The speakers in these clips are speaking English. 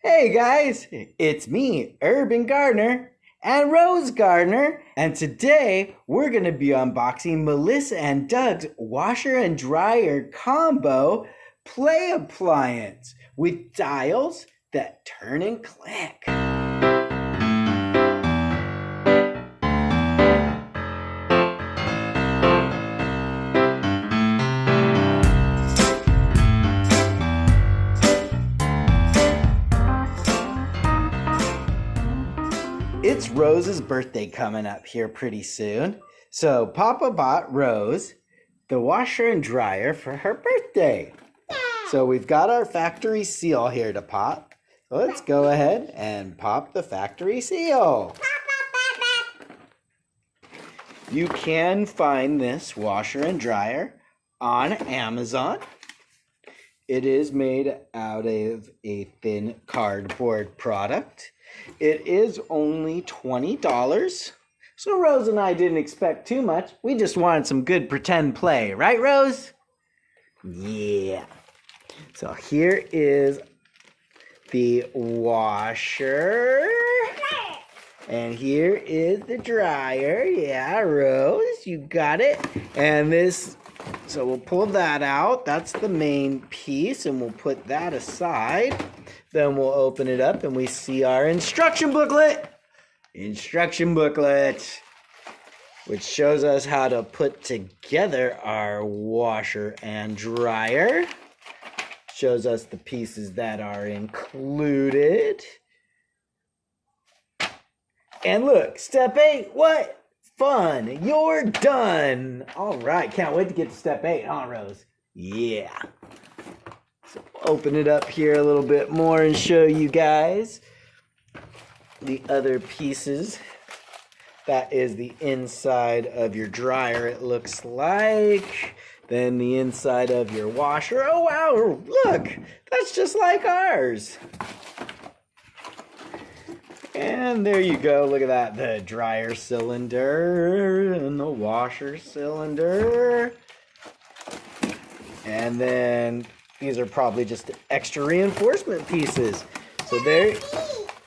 Hey guys, it's me, Urban Gardener, and Rose Gardener, and today we're going to be unboxing Melissa and Doug's washer and dryer combo play appliance with dials that turn and click. It's Rose's birthday coming up here pretty soon. So Papa bought Rose the washer and dryer for her birthday. So we've got our factory seal here to pop. So let's go ahead and pop the factory seal. You can find this washer and dryer on Amazon. It is made out of a thin cardboard product. It is only $20. So Rose and I didn't expect too much. We just wanted some good pretend play. Right, Rose? Yeah. So here is the washer. And here is the dryer. Yeah, Rose, you got it. And this, so we'll pull that out. That's the main piece, and we'll put that aside. Then we'll open it up and we see our instruction booklet. Instruction booklet, which shows us how to put together our washer and dryer. Shows us the pieces that are included. And look, step 8, what? Fun, you're done. All right, can't wait to get to step 8, huh, Rose? Yeah. So open it up here a little bit more and show you guys the other pieces. That is the inside of your dryer, it looks like. Then the inside of your washer. Oh, wow, look, that's just like ours. And there you go, look at that, the dryer cylinder and the washer cylinder. And then these are probably just extra reinforcement pieces. So there,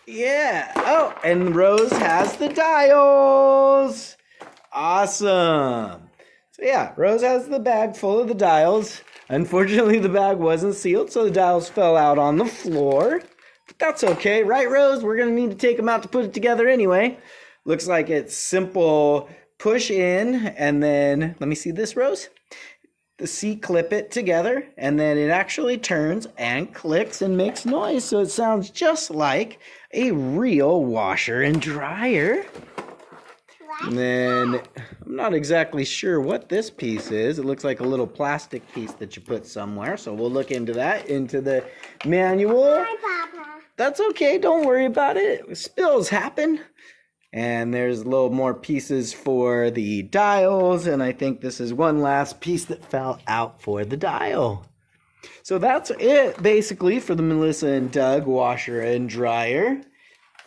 yeah. Oh, and Rose has the dials. Awesome. So yeah, Rose has the bag full of the dials. Unfortunately, the bag wasn't sealed, so the dials fell out on the floor. But that's okay, right, Rose? We're gonna need to take them out to put it together anyway. Looks like it's simple push in, and then, let me see this, Rose. The C-clip it together, and then it actually turns and clicks and makes noise, so it sounds just like a real washer and dryer. And then I'm not exactly sure what this piece is. It looks like a little plastic piece that you put somewhere, so we'll look into that, into the manual. Hi, Papa. That's okay, don't worry about it. Spills happen. And there's a little more pieces for the dials, and I think this is one last piece that fell out for the dial. So that's it, basically, for the Melissa and Doug washer and dryer.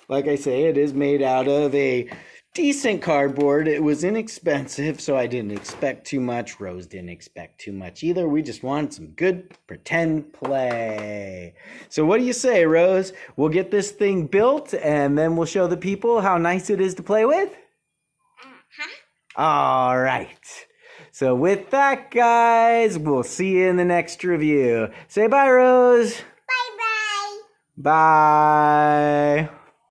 Like I say, it is made out of a decent cardboard. It was inexpensive, so I didn't expect too much. Rose didn't expect too much either. We just wanted some good pretend play. So what do you say, Rose? We'll get this thing built, and then we'll show the people how nice it is to play with? All right. So with that, guys, we'll see you in the next review. Say bye, Rose. Bye-bye. Bye.